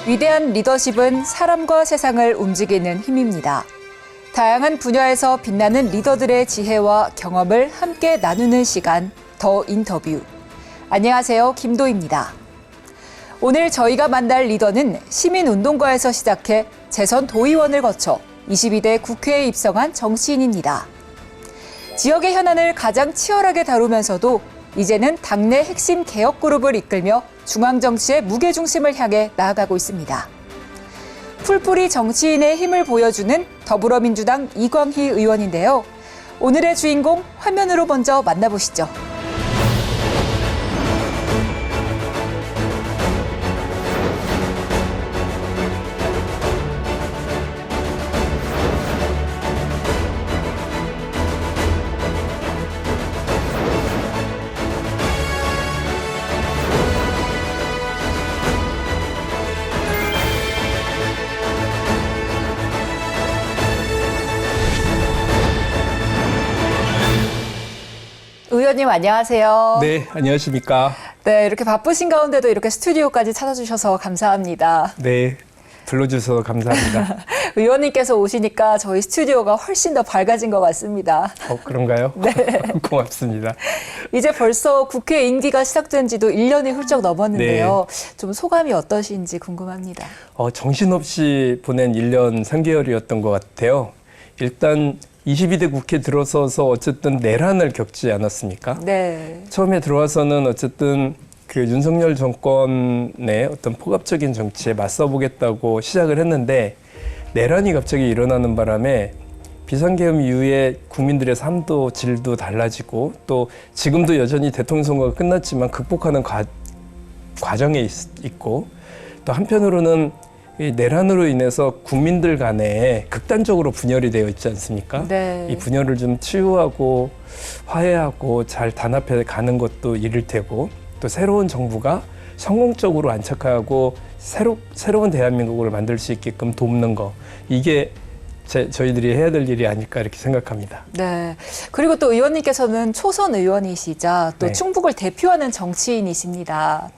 위대한 리더십은 사람과 세상을 움직이는 힘입니다. 다양한 분야에서 빛나는 리더들의 지혜와 경험을 함께 나누는 시간, 더 인터뷰. 안녕하세요, 김도희입니다. 오늘 저희가 만날 리더는 시민운동가에서 시작해 재선 도의원을 거쳐 22대 국회에 입성한 정치인입니다. 지역의 현안을 가장 치열하게 다루면서도 이제는 당내 핵심 개혁 그룹을 이끌며 중앙정치의 무게중심을 향해 나아가고 있습니다. 풀뿌리 정치인의 힘을 보여주는 더불어민주당 이광희 의원인데요. 오늘의 주인공 화면으로 먼저 만나보시죠. 의원님 안녕하세요. 네, 안녕하십니까. 네, 이렇게 바쁘신 가운데도 이렇게 스튜디오까지 찾아주셔서 감사합니다. 네, 불러주셔서 감사합니다. 의원님께서 오시니까 저희 스튜디오가 훨씬 더 밝아진 것 같습니다. 그런가요? 네. 고맙습니다. 이제 벌써 국회 임기가 시작된 지도 1년이 훌쩍 넘었는데요. 좀 소감이 어떠신지 궁금합니다. 정신없이 보낸 1년 3개월이었던 것 같아요. 일단 22대 국회 들어서서 어쨌든 내란을 겪지 않았습니까? 네. 처음에 들어와서는 어쨌든 그 윤석열 정권의 어떤 포갑적인 정치에 맞서보겠다고 시작을 했는데 내란이 갑자기 일어나는 바람에 비상계엄 이후에 국민들의 삶도 질도 달라지고 또 지금도 여전히 대통령 선거가 끝났지만 극복하는 과정에 있고 또 한편으로는 이 내란으로 인해서 국민들 간에 극단적으로 분열이 되어 있지 않습니까? 네. 이 분열을 좀 치유하고 화해하고 잘 단합해 가는 것도 일일 테고 또 새로운 정부가 성공적으로 안착하고 새로운 대한민국을 만들 수 있게끔 돕는 거 이게 저희들이 해야 될 일이 아닐까 이렇게 생각합니다. 네. 그리고 또 의원님께서는 초선 의원이시자 또 네. 충북을 대표하는 정치인이십니다.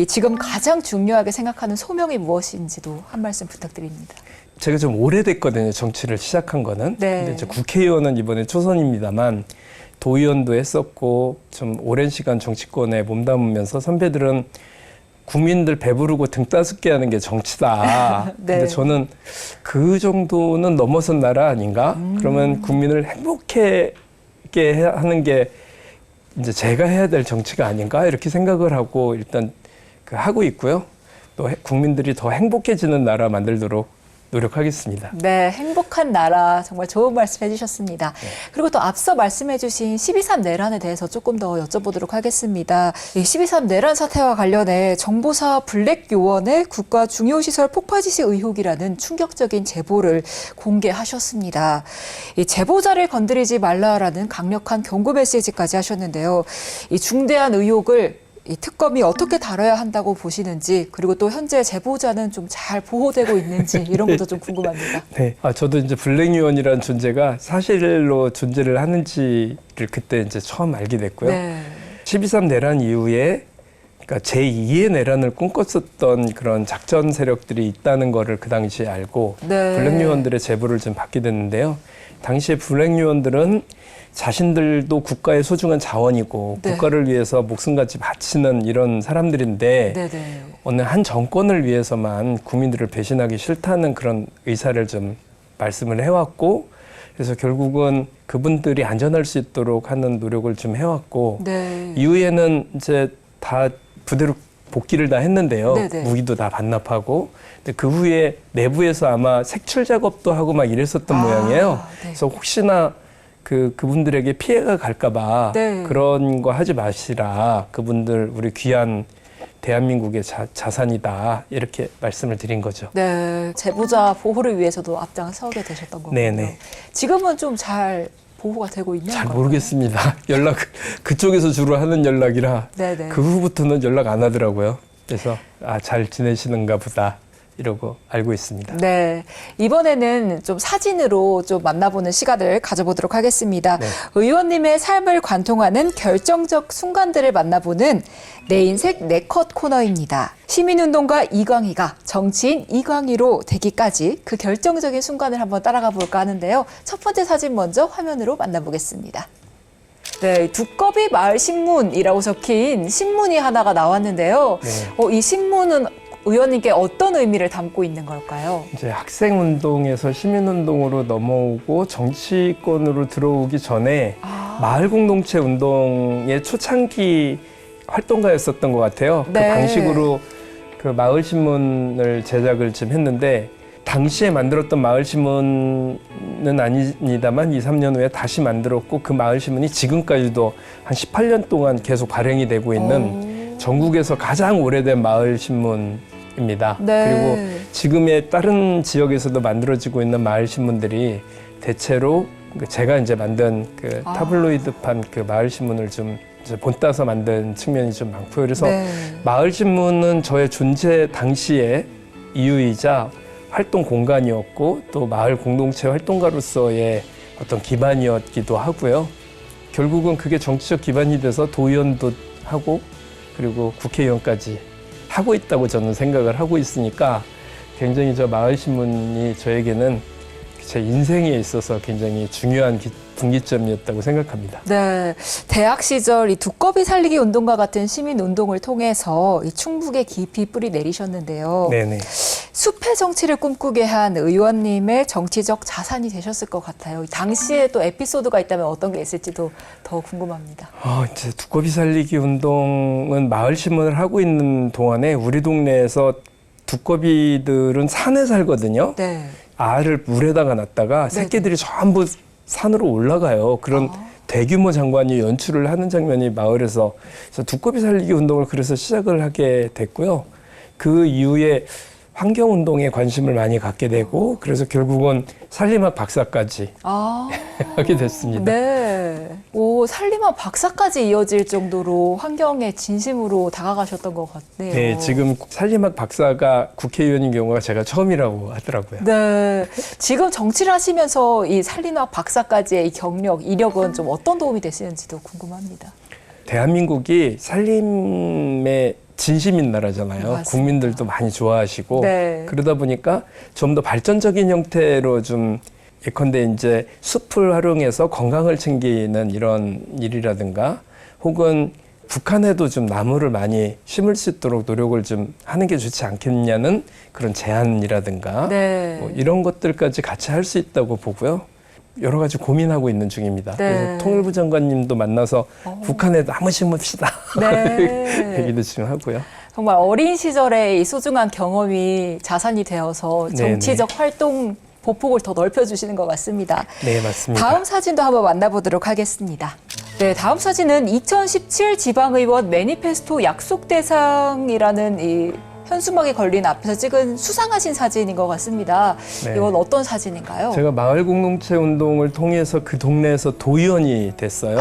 지금 가장 중요하게 생각하는 소명이 무엇인지도 한 말씀 부탁드립니다. 제가 좀 오래됐거든요. 정치를 시작한 거는. 네. 근데 이제 국회의원은 이번에 초선입니다만 도의원도 했었고 좀 오랜 시간 정치권에 몸담으면서 선배들은 국민들 배부르고 등 따숩게 하는 게 정치다. 네. 근데 저는 그 정도는 넘어선 나라 아닌가? 그러면 국민을 행복하게 하는 게 이제 제가 해야 될 정치가 아닌가 이렇게 생각을 하고 일단 하고 있고요. 또 국민들이 더 행복해지는 나라 만들도록 노력하겠습니다. 네, 행복한 나라 정말 좋은 말씀 해주셨습니다. 네. 그리고 또 앞서 말씀해주신 12.3 내란에 대해서 조금 더 여쭤보도록 하겠습니다. 이 12.3 내란 사태와 관련해 정보사 블랙 요원의 국가 중요시설 폭파 지시 의혹이라는 충격적인 제보를 공개하셨습니다. 이 제보자를 건드리지 말라라는 강력한 경고 메시지까지 하셨는데요. 이 중대한 의혹을 이 특검이 어떻게 다뤄야 한다고 보시는지 그리고 또 현재 제보자는 좀 잘 보호되고 있는지 이런 것도 좀 궁금합니다. 네, 저도 이제 블랙유언이라는 존재가 사실로 존재를 하는지를 그때 이제 처음 알게 됐고요. 네. 12.3 내란 이후에 그러니까 제2의 내란을 꿈꿨었던 그런 작전 세력들이 있다는 거를 그 당시에 알고 네. 블랙유언들의 제보를 좀 받게 됐는데요. 당시에 블랙유언들은 자신들도 국가의 소중한 자원이고 네. 국가를 위해서 목숨같이 바치는 이런 사람들인데 네네. 어느 한 정권을 위해서만 국민들을 배신하기 싫다는 그런 의사를 좀 말씀을 해왔고 그래서 결국은 그분들이 안전할 수 있도록 하는 노력을 좀 해왔고 네. 이후에는 이제 다 부대로 복귀를 다 했는데요. 네네. 무기도 다 반납하고 근데 그 후에 내부에서 아마 색출 작업도 하고 막 이랬었던 모양이에요. 네. 그래서 혹시나 그분들에게 피해가 갈까봐 네. 그런 거 하지 마시라. 그분들 우리 귀한 대한민국의 자산이다. 이렇게 말씀을 드린 거죠. 네, 제보자 보호를 위해서도 앞장서게 되셨던 거군요. 네네. 지금은 좀 잘 보호가 되고 있는 잘 건가요? 모르겠습니다. 그쪽에서 주로 하는 연락이라 네네. 그 후부터는 연락 안 하더라고요. 그래서 잘 지내시는가 보다 이라고 알고 있습니다. 네, 이번에는 좀 사진으로 좀 만나보는 시간을 가져보도록 하겠습니다. 네. 의원님의 삶을 관통하는 결정적 순간들을 만나보는 내 인생 네컷 코너입니다. 시민운동가 이광희가 정치인 이광희로 되기까지 그 결정적인 순간을 한번 따라가 볼까 하는데요. 첫 번째 사진 먼저 화면으로 만나보겠습니다. 네, 두꺼비 마을 신문이라고 적힌 신문이 하나가 나왔는데요. 네. 이 신문은 의원님께 어떤 의미를 담고 있는 걸까요? 이제 학생운동에서 시민운동으로 넘어오고 정치권으로 들어오기 전에 마을 공동체 운동의 초창기 활동가였었던 것 같아요. 네. 그 방식으로 그 마을 신문을 제작을 좀 했는데 당시에 만들었던 마을 신문은 아닙니다만 2, 3년 후에 다시 만들었고 그 마을 신문이 지금까지도 한 18년 동안 계속 발행이 되고 있는 전국에서 가장 오래된 마을 신문입니다. 네. 그리고 지금의 다른 지역에서도 만들어지고 있는 마을 신문들이 대체로 제가 이제 만든 그 타블로이드판 그 마을 신문을 좀 이제 본따서 만든 측면이 좀 많고요. 그래서 네. 마을 신문은 저의 존재 당시의 이유이자 활동 공간이었고 또 마을 공동체 활동가로서의 어떤 기반이었기도 하고요. 결국은 그게 정치적 기반이 돼서 도의원도 하고 그리고 국회의원까지 하고 있다고 저는 생각을 하고 있으니까 굉장히 저 마을신문이 저에게는 제 인생에 있어서 굉장히 중요한 분기점이었다고 생각합니다. 네, 대학 시절 이 두꺼비 살리기 운동과 같은 시민 운동을 통해서 이 충북에 깊이 뿌리 내리셨는데요. 네네. 숲의 정치를 꿈꾸게 한 의원님의 정치적 자산이 되셨을 것 같아요. 당시에 또 에피소드가 있다면 어떤 게 있을지도 더 궁금합니다. 이제 두꺼비 살리기 운동은 마을 신문을 하고 있는 동안에 우리 동네에서 두꺼비들은 산에 살거든요. 네. 알을 물에다가 놨다가 새끼들이 전부 산으로 올라가요. 그런 대규모 장관이 연출을 하는 장면이 마을에서 그래서 두꺼비 살리기 운동을 그래서 시작을 하게 됐고요. 그 이후에 환경운동에 관심을 많이 갖게 되고 그래서 결국은 산림학 박사까지 하게 됐습니다. 네. 오, 산림학 박사까지 이어질 정도로 환경에 진심으로 다가가셨던 것 같네요. 네, 지금 산림학 박사가 국회의원인 경우가 제가 처음이라고 하더라고요. 네. 지금 정치를 하시면서 이 산림학 박사까지의 이 경력, 이력은 좀 어떤 도움이 되시는지도 궁금합니다. 대한민국이 산림에 진심인 나라잖아요. 맞습니다. 국민들도 많이 좋아하시고 네. 그러다 보니까 좀 더 발전적인 형태로 좀 예컨대 이제 숲을 활용해서 건강을 챙기는 이런 일이라든가 혹은 북한에도 좀 나무를 많이 심을 수 있도록 노력을 좀 하는 게 좋지 않겠냐는 그런 제안이라든가 네. 뭐 이런 것들까지 같이 할 수 있다고 보고요. 여러 가지 고민하고 있는 중입니다. 네. 그래서 통일부 장관님도 만나서 북한에 나무 심읍시다. 네. 얘기도 지금 하고요. 정말 어린 시절의 이 소중한 경험이 자산이 되어서 정치적 활동 보폭을 더 넓혀주시는 것 같습니다. 네, 맞습니다. 다음 사진도 한번 만나보도록 하겠습니다. 네, 다음 사진은 2017 지방의원 매니페스토 약속 대상이라는 이 현수막에 걸린 앞에서 찍은 수상하신 사진인 것 같습니다. 네. 이건 어떤 사진인가요? 제가 마을 공동체 운동을 통해서 그 동네에서 도의원이 됐어요.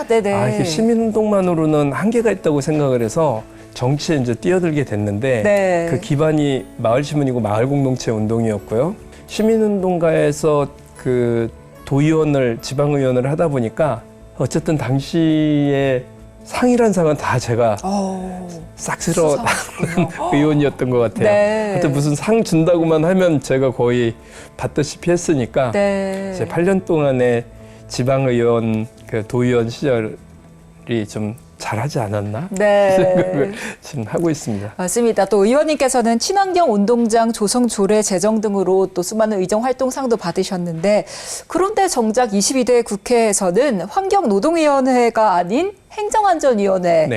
네네. 이게 시민운동만으로는 한계가 있다고 생각을 해서 정치에 이제 뛰어들게 됐는데 네. 그 기반이 마을신문이고 마을 공동체 운동이었고요. 시민운동가에서 그 도의원을 지방의원을 하다 보니까 어쨌든 당시에 상이란 상은 다 제가 싹 쓸어 나가는 의원이었던 것 같아요. 네. 하여튼 무슨 상 준다고만 하면 제가 거의 받다시피 했으니까 네. 이제 8년 동안의 지방의원 그 도의원 시절이 좀 잘하지 않았나 네. 생각을 지금 하고 있습니다. 맞습니다. 또 의원님께서는 친환경 운동장 조성 조례 제정 등으로 또 수많은 의정 활동상도 받으셨는데 그런데 정작 22대 국회에서는 환경노동위원회가 아닌 행정안전위원회를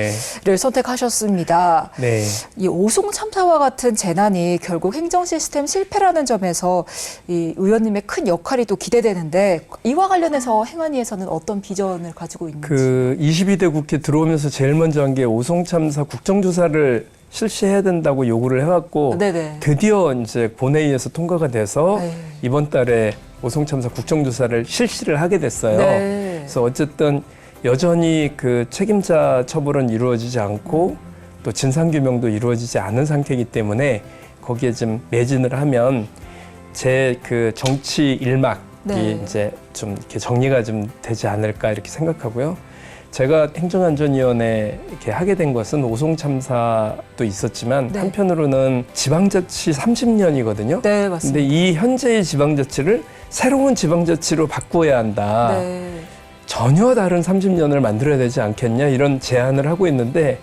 네. 선택하셨습니다. 네. 이 오송 참사와 같은 재난이 결국 행정 시스템 실패라는 점에서 이 의원님의 큰 역할이 또 기대되는데 이와 관련해서 행안위에서는 어떤 비전을 가지고 있는지. 그 22대 국회 들어오면서 제일 먼저 한 게 오송 참사 국정조사를 실시해야 된다고 요구를 해왔고 네네. 드디어 이제 본회의에서 통과가 돼서 네. 이번 달에 오송 참사 국정조사를 실시를 하게 됐어요. 네. 그래서 어쨌든 여전히 그 책임자 처벌은 이루어지지 않고 또 진상규명도 이루어지지 않은 상태이기 때문에 거기에 좀 매진을 하면 제 그 정치 일막이 네. 이제 좀 이렇게 정리가 좀 되지 않을까 이렇게 생각하고요. 제가 행정안전위원회 이렇게 하게 된 것은 오송 참사도 있었지만 네. 한편으로는 지방자치 30년이거든요. 네, 맞습니다. 근데 이 현재의 지방자치를 새로운 지방자치로 바꿔야 한다. 네. 전혀 다른 30년을 만들어야 되지 않겠냐 이런 제안을 하고 있는데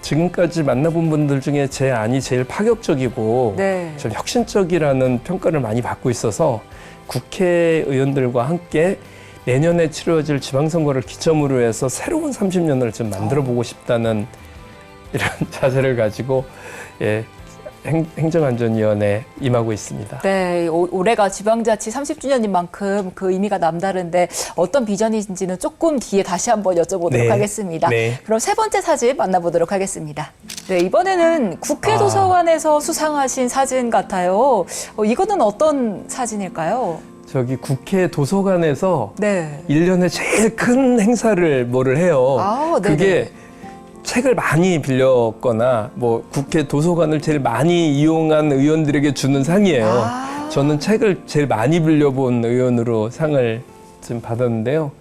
지금까지 만나본 분들 중에 제 안이 제일 파격적이고 네. 좀 혁신적이라는 평가를 많이 받고 있어서 국회의원들과 함께 내년에 치러질 지방선거를 기점으로 해서 새로운 30년을 좀 만들어 보고 싶다는 이런 자세를 가지고 행정안전위원회에 임하고 있습니다. 네, 올해가 지방자치 30주년인 만큼 그 의미가 남다른데 어떤 비전인지는 조금 뒤에 다시 한번 여쭤보도록 네. 하겠습니다. 네. 그럼 세 번째 사진 만나보도록 하겠습니다. 네, 이번에는 국회 도서관에서 수상하신 사진 같아요. 이거는 어떤 사진일까요? 저기 국회 도서관에서 네. 1년에 제일 큰 행사를 뭐를 해요. 아, 네네. 그게 책을 많이 빌렸거나 뭐 국회 도서관을 제일 많이 이용한 의원들에게 주는 상이에요. 아. 저는 책을 제일 많이 빌려본 의원으로 상을 좀 받았는데요.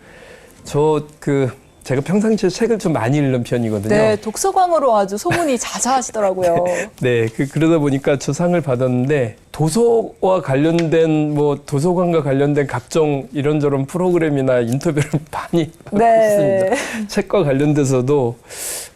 제가 평상시에 책을 좀 많이 읽는 편이거든요. 네, 독서광으로 아주 소문이 자자하시더라고요. 네, 그러다 보니까 저 상을 받았는데 도서와 관련된 뭐 도서관과 관련된 각종 이런저런 프로그램이나 인터뷰를 많이 하고 네. 있습니다. 책과 관련돼서도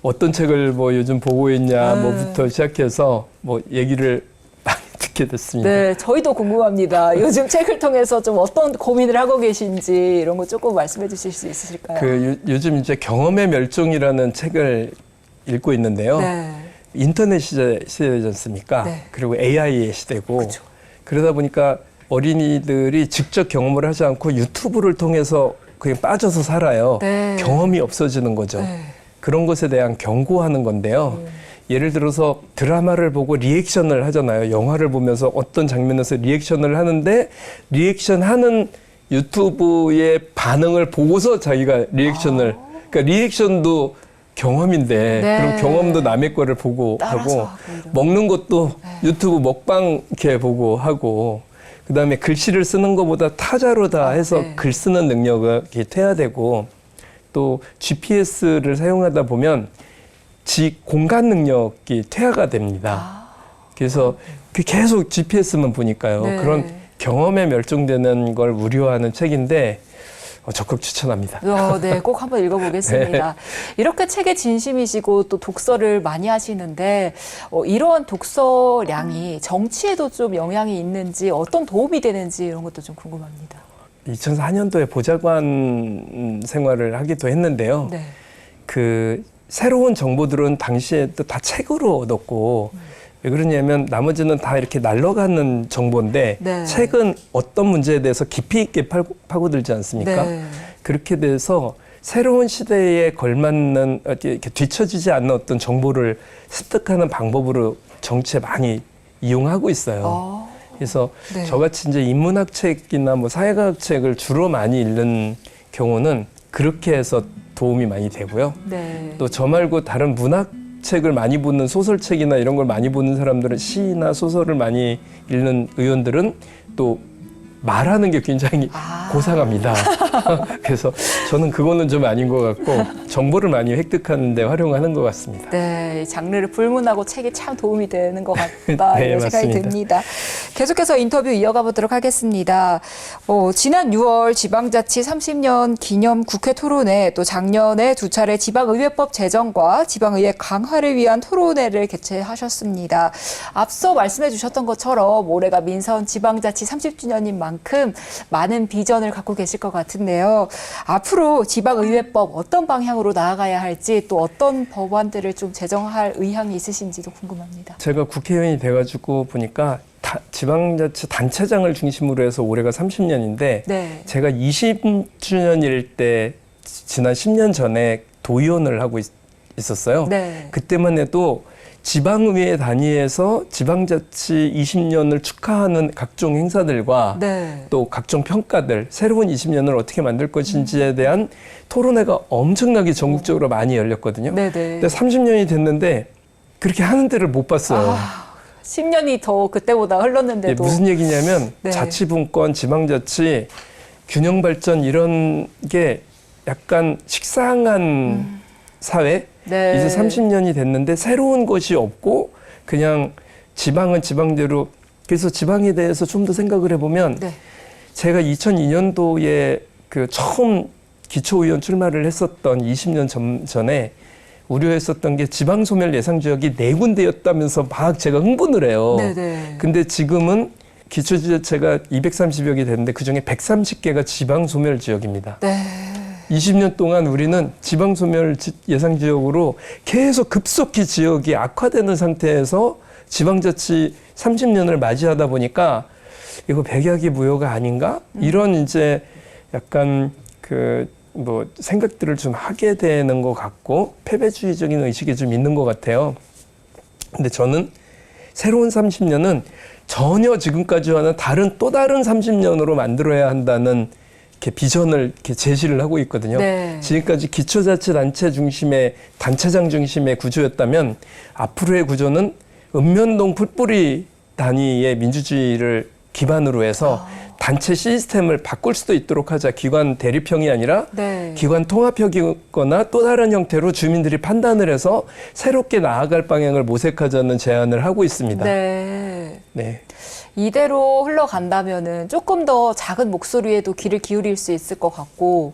어떤 책을 뭐 요즘 보고 있냐 뭐부터 시작해서 뭐 얘기를 많이 듣게 됐습니다. 네, 저희도 궁금합니다. 요즘 책을 통해서 좀 어떤 고민을 하고 계신지 이런 거 조금 말씀해 주실 수 있으실까요? 요즘 이제 경험의 멸종이라는 책을 읽고 있는데요. 네. 인터넷 시대지 않습니까? 네. 그리고 AI의 시대고 그쵸. 그러다 보니까 어린이들이 직접 경험을 하지 않고 유튜브를 통해서 그냥 빠져서 살아요. 네. 경험이 없어지는 거죠. 네. 그런 것에 대한 경고하는 건데요. 예를 들어서 드라마를 보고 리액션을 하잖아요. 영화를 보면서 어떤 장면에서 리액션을 하는데 리액션 하는 유튜브의 반응을 보고서 자기가 리액션을 그러니까 리액션도 경험인데 네. 그럼 경험도 남의 거를 보고 따라서 하고 하고 이런. 먹는 것도 유튜브 먹방 이렇게 보고 하고 그다음에 글씨를 쓰는 것보다 타자로다 해서 네. 글 쓰는 능력이 퇴화되고 또 GPS를 사용하다 보면 공간 능력이 퇴화가 됩니다. 그래서 계속 GPS만 보니까요. 네. 그런 경험에 멸종되는 걸 우려하는 책인데 적극 추천합니다. 네, 꼭 한번 읽어보겠습니다. 이렇게 책에 진심이시고 또 독서를 많이 하시는데 이러한 독서량이 정치에도 좀 영향이 있는지 어떤 도움이 되는지 이런 것도 좀 궁금합니다. 2004년도에 보좌관 생활을 하기도 했는데요. 네. 그 새로운 정보들은 당시에 또 다 책으로 얻었고 왜 그러냐면 나머지는 다 이렇게 날아가는 정보인데 네. 책은 어떤 문제에 대해서 깊이 있게 파고들지 않습니까? 네. 그렇게 돼서 새로운 시대에 걸맞는 이렇게 뒤처지지 않는 어떤 정보를 습득하는 방법으로 정치에 많이 이용하고 있어요. 그래서 네. 저같이 이제 인문학 책이나 뭐 사회과학 책을 주로 많이 읽는 경우는 그렇게 해서 도움이 많이 되고요. 네. 또 저 말고 다른 문학 책을 많이 보는 소설책이나 이런 걸 많이 보는 사람들은 시나 소설을 많이 읽는 의원들은 또 말하는 게 굉장히 고상합니다. 그래서 저는 그거는 좀 아닌 것 같고 정보를 많이 획득하는 데 활용하는 것 같습니다. 네, 장르를 불문하고 책이 참 도움이 되는 것 같다 네, 이런 생각이 맞습니다. 듭니다. 계속해서 인터뷰 이어가 보도록 하겠습니다. 지난 6월 지방자치 30년 기념 국회 토론회 또 작년에 2차례 지방의회법 제정과 지방의회 강화를 위한 토론회를 개최하셨습니다. 앞서 말씀해 주셨던 것처럼 올해가 민선 지방자치 30주년인 만큼 많은 비전을 갖고 계실 것 같은데요. 앞으로 지방의회법 어떤 방향으로 나아가야 할지 또 어떤 법안들을 좀 제정할 의향이 있으신지도 궁금합니다. 제가 국회의원이 돼가지고 보니까 지방자치 단체장을 중심으로 해서 올해가 30년인데 네. 제가 20주년일 때 지난 10년 전에 도의원을 하고 있었어요. 네. 그때만 해도 지방의회 단위에서 지방자치 20년을 축하하는 각종 행사들과 네. 또 각종 평가들, 새로운 20년을 어떻게 만들 것인지에 대한 토론회가 엄청나게 전국적으로 많이 열렸거든요. 네네. 근데 30년이 됐는데 그렇게 하는 데를 못 봤어요. 10년이 더 그때보다 흘렀는데도. 무슨 얘기냐면 네. 자치분권, 지방자치, 균형발전 이런 게 약간 식상한 사회? 네. 이제 30년이 됐는데 새로운 것이 없고 그냥 지방은 지방대로 그래서 지방에 대해서 좀 더 생각을 해보면 네. 제가 2002년도에 그 처음 기초의원 출마를 했었던 20년 전에 우려했었던 게 지방소멸 예상지역이 4군데였다면서 막 제가 흥분을 해요. 네네. 근데 지금은 기초지자체가 230여 개 됐는데 그중에 130개가 지방소멸 지역입니다. 네. 20년 동안 우리는 지방소멸 예상지역으로 계속 급속히 지역이 악화되는 상태에서 지방자치 30년을 맞이하다 보니까 이거 백약이 무효가 아닌가? 이런 이제 약간 뭐 생각들을 좀 하게 되는 것 같고 패배주의적인 의식이 좀 있는 것 같아요. 근데 저는 새로운 30년은 전혀 지금까지와는 또 다른 30년으로 만들어야 한다는 이렇게 비전을 이렇게 제시를 하고 있거든요. 네. 지금까지 기초자치단체 중심의 단체장 중심의 구조였다면 앞으로의 구조는 읍면동 풀뿌리 단위의 민주주의를 기반으로 해서 단체 시스템을 바꿀 수도 있도록 하자. 기관 대립형이 아니라 네. 기관 통합형이거나 또 다른 형태로 주민들이 판단을 해서 새롭게 나아갈 방향을 모색하자는 제안을 하고 있습니다. 네. 네. 이대로 흘러간다면은 조금 더 작은 목소리에도 귀를 기울일 수 있을 것 같고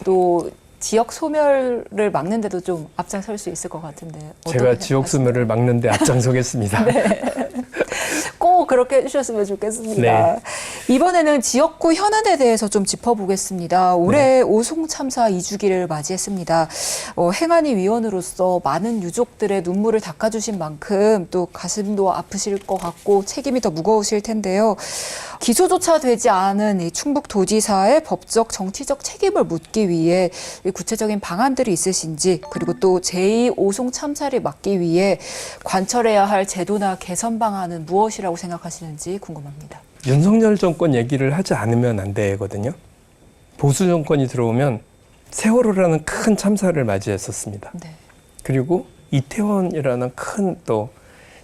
또 지역 소멸을 막는데도 좀 앞장설 수 있을 것 같은데. 제가 지역 소멸을 막는데 앞장서겠습니다. 네. 꼭 그렇게 해주셨으면 좋겠습니다. 네. 이번에는 지역구 현안에 대해서 좀 짚어보겠습니다. 올해 네. 오송 참사 2주기를 맞이했습니다. 행안위 위원으로서 많은 유족들의 눈물을 닦아주신 만큼 또 가슴도 아프실 것 같고 책임이 더 무거우실 텐데요. 기소조차 되지 않은 이 충북도지사의 법적 정치적 책임을 묻기 위해 구체적인 방안들이 있으신지 그리고 또 제2 오송 참사를 막기 위해 관철해야 할 제도나 개선 방안은 무엇이라고 생각하시는지 궁금합니다. 윤석열 정권 얘기를 하지 않으면 안 되거든요. 보수 정권이 들어오면 세월호라는 큰 참사를 맞이했었습니다. 네. 그리고 이태원이라는 큰 또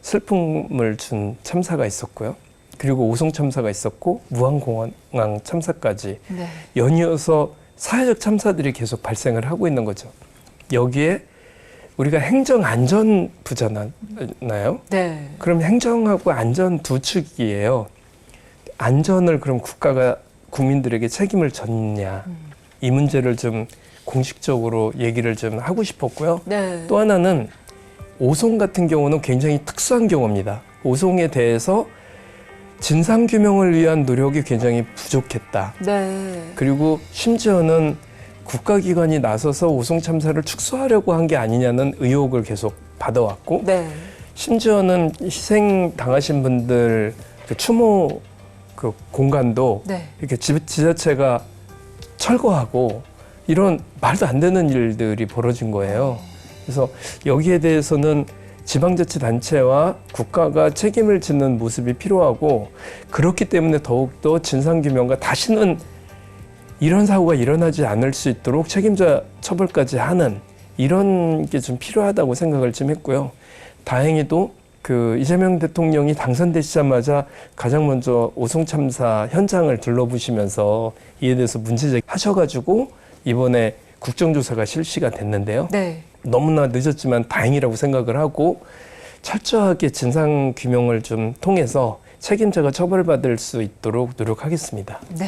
슬픔을 준 참사가 있었고요. 그리고 오송 참사가 있었고 무한공항 참사까지 네. 연이어서 사회적 참사들이 계속 발생을 하고 있는 거죠. 여기에 우리가 행정안전부잖아요. 네. 그럼 행정하고 안전 두 축이에요. 안전을 그럼 국가가 국민들에게 책임을 졌냐. 이 문제를 좀 공식적으로 얘기를 좀 하고 싶었고요. 네. 또 하나는 오송 같은 경우는 굉장히 특수한 경우입니다. 오송에 대해서 진상규명을 위한 노력이 굉장히 부족했다. 네. 그리고 심지어는 국가기관이 나서서 오송 참사를 축소하려고 한 게 아니냐는 의혹을 계속 받아왔고 네. 심지어는 희생 당하신 분들 그 추모 그 공간도 네. 이렇게 지자체가 철거하고 이런 말도 안 되는 일들이 벌어진 거예요. 그래서 여기에 대해서는 지방자치단체와 국가가 책임을 짓는 모습이 필요하고 그렇기 때문에 더욱더 진상규명과 다시는 이런 사고가 일어나지 않을 수 있도록 책임자 처벌까지 하는 이런 게 좀 필요하다고 생각을 좀 했고요. 다행히도 그 이재명 대통령이 당선되시자마자 가장 먼저 오송 참사 현장을 둘러보시면서 이에 대해서 문제제기하셔가지고 이번에 국정조사가 실시가 됐는데요. 네. 너무나 늦었지만 다행이라고 생각을 하고 철저하게 진상규명을 좀 통해서 책임자가 처벌받을 수 있도록 노력하겠습니다. 네.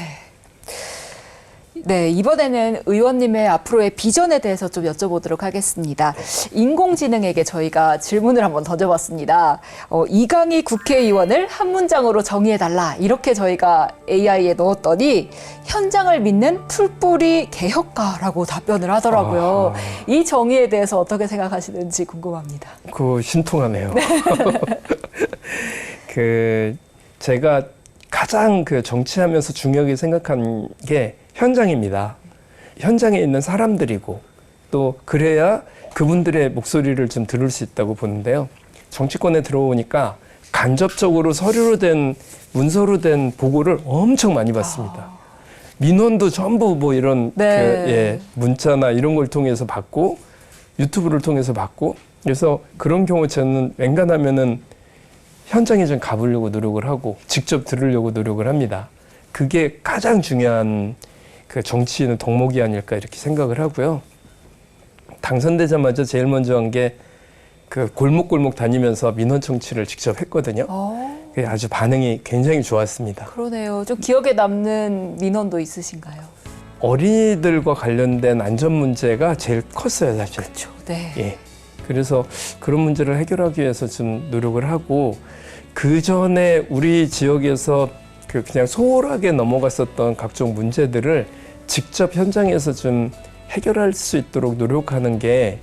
네, 이번에는 의원님의 앞으로의 비전에 대해서 좀 여쭤보도록 하겠습니다. 인공지능에게 저희가 질문을 한번 던져봤습니다. 이강희 국회의원을 한 문장으로 정의해달라. 이렇게 저희가 AI에 넣었더니 현장을 믿는 풀뿌리 개혁가라고 답변을 하더라고요. 아하. 이 정의에 대해서 어떻게 생각하시는지 궁금합니다. 그거 신통하네요. 제가 가장 정치하면서 중요하게 생각한 게 현장입니다. 현장에 있는 사람들이고 또 그래야 그분들의 목소리를 좀 들을 수 있다고 보는데요. 정치권에 들어오니까 간접적으로 서류로 된 문서로 된 보고를 엄청 많이 받습니다. 민원도 전부 뭐 이런 네. 문자나 이런 걸 통해서 받고 유튜브를 통해서 받고 그래서 그런 경우 저는 웬간하면은 현장에 좀 가보려고 노력을 하고 직접 들으려고 노력을 합니다. 그게 가장 중요한 그 정치인의 덕목이 아닐까 이렇게 생각을 하고요. 당선되자마자 제일 먼저 한 게 그 골목골목 다니면서 민원 청취를 직접 했거든요. 그게 아주 반응이 굉장히 좋았습니다. 그러네요. 좀 기억에 남는 민원도 있으신가요? 어린이들과 관련된 안전 문제가 제일 컸어요, 사실. 그렇죠. 네. 예. 그래서 그런 문제를 해결하기 위해서 좀 노력을 하고 그 전에 우리 지역에서 그 그냥 소홀하게 넘어갔었던 각종 문제들을 직접 현장에서 좀 해결할 수 있도록 노력하는 게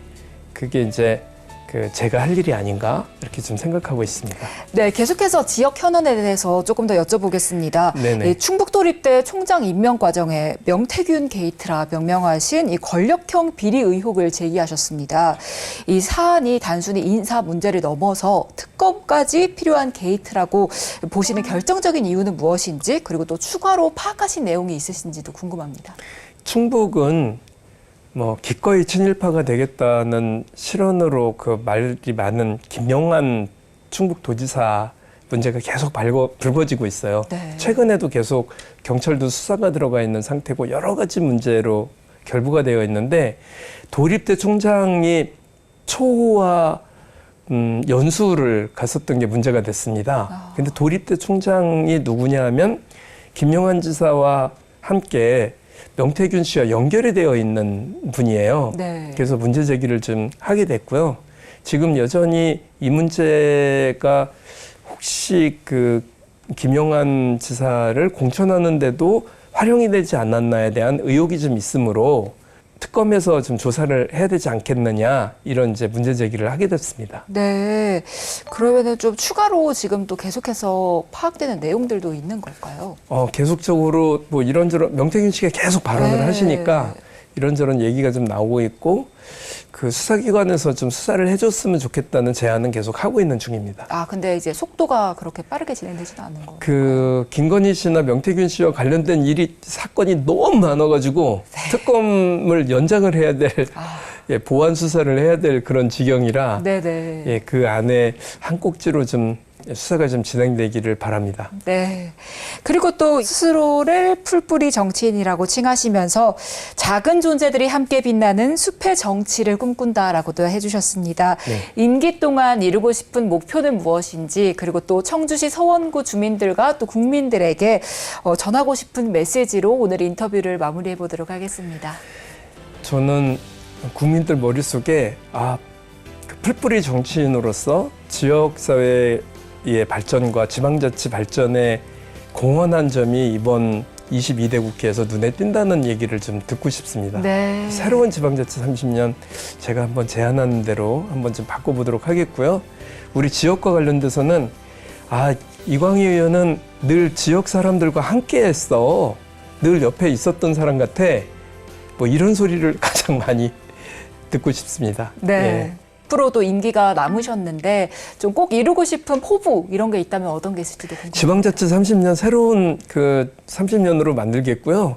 그게 이제 그 제가 할 일이 아닌가 이렇게 좀 생각하고 있습니다. 네, 계속해서 지역 현안에 대해서 조금 더 여쭤보겠습니다. 네네. 이 충북도립대 총장 임명 과정에 명태균 게이트라 명명하신 이 권력형 비리 의혹을 제기하셨습니다. 이 사안이 단순히 인사 문제를 넘어서 특검까지 필요한 게이트라고 보시는 결정적인 이유는 무엇인지, 그리고 또 추가로 파악하신 내용이 있으신지도 궁금합니다. 충북은 뭐 기꺼이 친일파가 되겠다는 실언으로 그 말이 많은 김영환 충북도지사 문제가 계속 불거지고 있어요. 네. 최근에도 계속 경찰도 수사가 들어가 있는 상태고 여러 가지 문제로 결부가 되어 있는데 도립대 총장이 초호와 연수를 갔었던 게 문제가 됐습니다. 근데 도립대 총장이 누구냐 하면 김영환 지사와 함께 명태균 씨와 연결이 되어 있는 분이에요. 네. 그래서 문제 제기를 좀 하게 됐고요. 지금 여전히 이 문제가 혹시 그 김영환 지사를 공천하는데도 활용이 되지 않았나에 대한 의혹이 좀 있으므로 특검에서 좀 조사를 해야 되지 않겠느냐 이런 이제 문제 제기를 하게 됐습니다. 네. 그러면은 좀 추가로 지금 또 계속해서 파악되는 내용들도 있는 걸까요? 계속적으로 뭐 이런저런 명태균 씨가 계속 발언을 네. 하시니까 이런저런 얘기가 좀 나오고 있고 그 수사기관에서 좀 수사를 해줬으면 좋겠다는 제안은 계속 하고 있는 중입니다. 아, 근데 이제 속도가 그렇게 빠르게 진행되지는 않는 거예요. 그 김건희 씨나 명태균 씨와 관련된 사건이 너무 많아가지고 특검을 연장을 해야 될 보완 수사를 해야 될 그런 지경이라 네네. 예, 그 안에 한 꼭지로 좀 수사가 좀 진행되기를 바랍니다. 네. 그리고 또 스스로를 풀뿌리 정치인이라고 칭하시면서 작은 존재들이 함께 빛나는 숲의 정치를 꿈꾼다라고도 해주셨습니다. 네. 임기 동안 이루고 싶은 목표는 무엇인지, 그리고 또 청주시 서원구 주민들과 또 국민들에게 전하고 싶은 메시지로 오늘 인터뷰를 마무리해 보도록 하겠습니다. 저는 국민들 머릿속에 그 풀뿌리 정치인으로서 지역사회의 발전과 지방자치 발전에 공헌한 점이 이번 22대 국회에서 눈에 띈다는 얘기를 좀 듣고 싶습니다. 네. 새로운 지방자치 30년 제가 한번 제안하는 대로 한번 좀 바꿔보도록 하겠고요. 우리 지역과 관련돼서는 이광희 의원은 늘 지역 사람들과 함께 했어. 늘 옆에 있었던 사람 같아. 뭐 이런 소리를 가장 많이 듣고 싶습니다. 네. 예. 앞으로도 임기가 남으셨는데 좀 꼭 이루고 싶은 포부 이런 게 있다면 어떤 게 있을지도 궁금합니다. 지방자치 30년 새로운 그 30년으로 만들겠고요.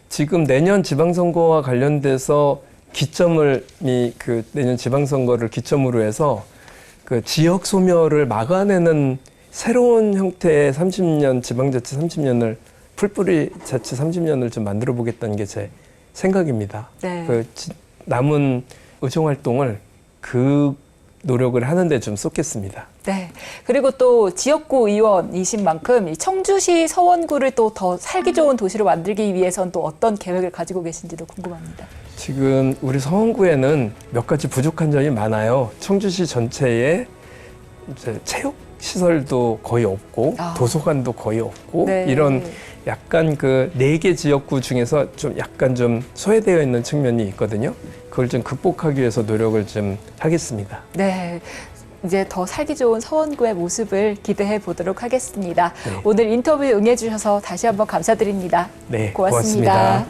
지금 내년 지방선거와 관련돼서 내년 지방선거를 기점으로 해서 그 지역 소멸을 막아내는 새로운 형태의 30년 지방자치 30년을 풀뿌리 자치 30년을 좀 만들어 보겠다는 게 제 생각입니다. 네. 그 남은 의정 활동을 그 노력을 하는데 좀 쏟겠습니다. 네. 그리고 또 지역구 의원이신 만큼 이 청주시 서원구를 또 더 살기 좋은 도시로 만들기 위해선 또 어떤 계획을 가지고 계신지도 궁금합니다. 지금 우리 서원구에는 몇 가지 부족한 점이 많아요. 청주시 전체에 이제 체육 시설도 거의 없고 도서관도 거의 없고 네. 이런 약간 그 4개 지역구 중에서 좀 약간 좀 소외되어 있는 측면이 있거든요. 그걸 좀 극복하기 위해서 노력을 좀 하겠습니다. 네. 이제 더 살기 좋은 서원구의 모습을 기대해 보도록 하겠습니다. 네. 오늘 인터뷰 응해주셔서 다시 한번 감사드립니다. 네, 고맙습니다.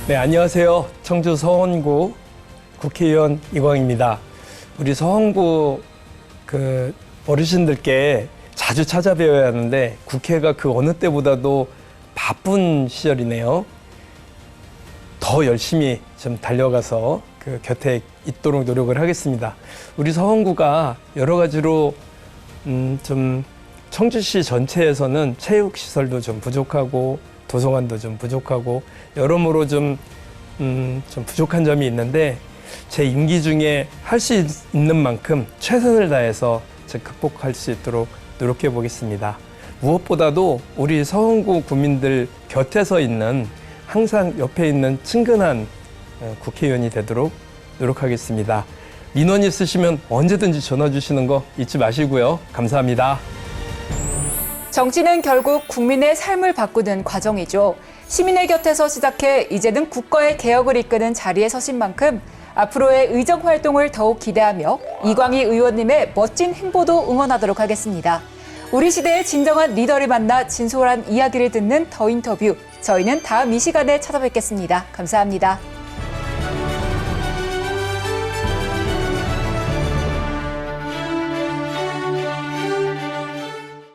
네, 안녕하세요. 청주 서원구 국회의원 이광입니다. 우리 서원구 그 어르신들께 자주 찾아뵈어야 하는데 국회가 그 어느 때보다도 바쁜 시절이네요. 더 열심히 좀 달려가서 그 곁에 있도록 노력을 하겠습니다. 우리 서원구가 여러 가지로 좀 청주시 전체에서는 체육 시설도 좀 부족하고 도서관도 좀 부족하고 여러모로 좀 부족한 점이 있는데 제 임기 중에 할 수 있는 만큼 최선을 다해서 극복할 수 있도록 노력해 보겠습니다. 무엇보다도 우리 서원구 구민들 곁에 서 있는 항상 옆에 있는 친근한 국회의원이 되도록 노력하겠습니다. 민원 있으시면 언제든지 전화 주시는 거 잊지 마시고요. 감사합니다. 정치는 결국 국민의 삶을 바꾸는 과정이죠. 시민의 곁에서 시작해 이제는 국가의 개혁을 이끄는 자리에 서신 만큼 앞으로의 의정 활동을 더욱 기대하며 이광희 의원님의 멋진 행보도 응원하도록 하겠습니다. 우리 시대의 진정한 리더를 만나 진솔한 이야기를 듣는 더 인터뷰. 저희는 다음 이 시간에 찾아뵙겠습니다. 감사합니다.